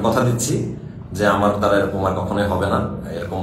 কথা দিচ্ছি যে আমার দ্বারা এরকম আর কখনোই হবে না, এরকম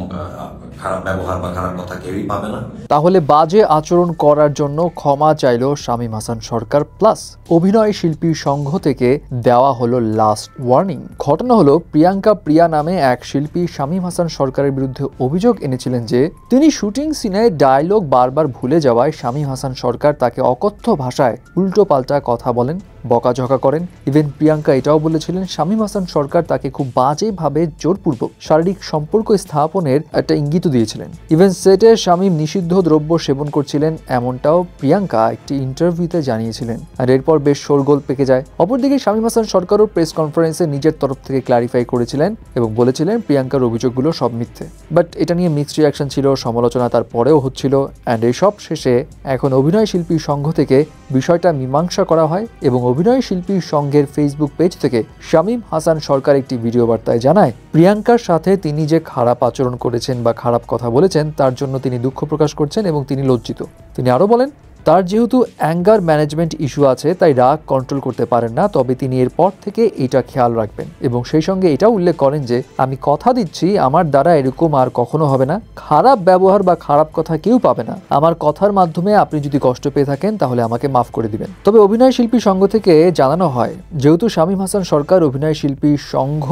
খারাপ ব্যবহার বা খারাপ কথা কেউই পাবে না। তাহলে বাজে আচরণ করার জন্য ক্ষমা চাইল শামীম হাসান সরকার, প্লাস অভিনয় শিল্পী সংঘ থেকে দেওয়া হলো লাস্ট ওয়ার্নিং। ঘটনা হলো, প্রিয়াঙ্কা প্রিয়া নামে এক শিল্পী শামীম হাসান সরকারের বিরুদ্ধে অভিযোগ এনেছিলেন যে তিনি শুটিং সিনে ডায়লগ বারবার ভুলে যাওয়ায় শামীম হাসান সরকার তাকে অকথ্য ভাষায় উল্টো পাল্টা কথা বলেন, বকাঝকা করেন। ইভেন প্রিয়াঙ্কা এটাও বলেছিলেন শামীম হাসান সরকার তাকে খুব বাজেভাবে জোরপূর্বক শারীরিক সম্পর্ক স্থাপনের একটা ইঙ্গিত দিয়েছিলেন। ইভেন সেটে শামীম নিষিদ্ধ দ্রব্য সেবন করছিলেন, এমনটাও প্রিয়াঙ্কা একটি ইন্টারভিউতে জানিয়েছিলেন। আর এরপর বেশ শোরগোল পেকে যায়। অপরদিকে শামীম হাসান সরকারও প্রেস কনফারেন্সে নিজের তরফ থেকে ক্লারিফাই করেছিলেন এবং বলেছিলেন প্রিয়াঙ্কার অভিযোগগুলো সব মিথ্যে। বাট এটা নিয়ে মিক্সড রিয়াকশন ছিল, সমালোচনা তারপরেও হচ্ছিল। অ্যান্ড এইসব শেষে এখন অভিনয় শিল্পী সংঘ থেকে বিষয়টা মীমাংসা করা হয় এবং অভিনয় শিল্পী সংঘের ফেসবুক পেজ থেকে শামীম হাসান সরকার একটি ভিডিও বার্তায় জানায় প্রিয়াঙ্কার সাথে তিনি যে খারাপ আচরণ করেছেন বা খারাপ কথা বলেছেন তার জন্য তিনি দুঃখ প্রকাশ করছেন এবং তিনি লজ্জিত। তিনি আরও বলেন, তার যেহেতু অ্যাঙ্গার ম্যানেজমেন্ট ইস্যু আছে তাই রাগ কন্ট্রোল করতে পারেন না, তবে তিনি এরপর থেকে এটা খেয়াল রাখবেন এবং সেই সঙ্গে এটাও উল্লেখ করেন যে আমি কথা দিচ্ছি আমার দ্বারা এরকম আর কখনো হবে না, খারাপ ব্যবহার বা খারাপ কথা কেউ পাবে না। আমার কথার মাধ্যমে আপনি যদি কষ্ট পেয়ে থাকেন তাহলে আমাকে মাফ করে দিবেন। তবে অভিনয় শিল্পী সংঘ থেকে জানানো হয় যেহেতু শামীম হাসান সরকার অভিনয় শিল্পী সংঘ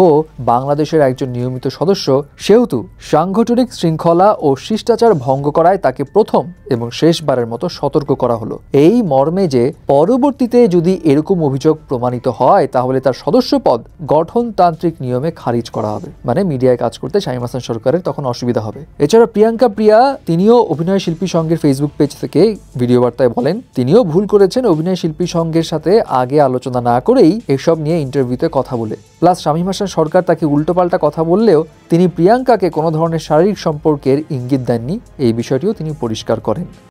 বাংলাদেশের একজন নিয়মিত সদস্য, সেহেতু সাংগঠনিক শৃঙ্খলা ও শিষ্টাচার ভঙ্গ করায় তাকে প্রথম এবং শেষবারের মতো সতর্ক করা হলো, এই মর্মে যে পরবর্তীতে যদি এরকম অভিযোগ প্রমাণিত হয় তাহলে তার সদস্য পদ গঠনতান্ত্রিক নিয়মে খারিজ করা হবে। মানে মিডিয়ায় কাজ করতে শামীম হাসান সরকারের তখন অসুবিধা হবে। এছাড়া প্রিয়াঙ্কা প্রিয়া তিনিও অভিনয় শিল্পী সংঘের ফেসবুক পেজ থেকে ভিডিও বার্তায় বলেন তিনিও ভুল করেছেন অভিনয় শিল্পী সংঘের সাথে আগে আলোচনা না করেই এসব নিয়ে ইন্টারভিউতে কথা বলে। প্লাস শামীম হাসান সরকার তাকে উল্টোপাল্টা কথা বললেও তিনি প্রিয়াঙ্কাকে কোনো ধরনের শারীরিক সম্পর্কের ইঙ্গিত দেননি, এই বিষয়টিও তিনি পরিষ্কার করেন।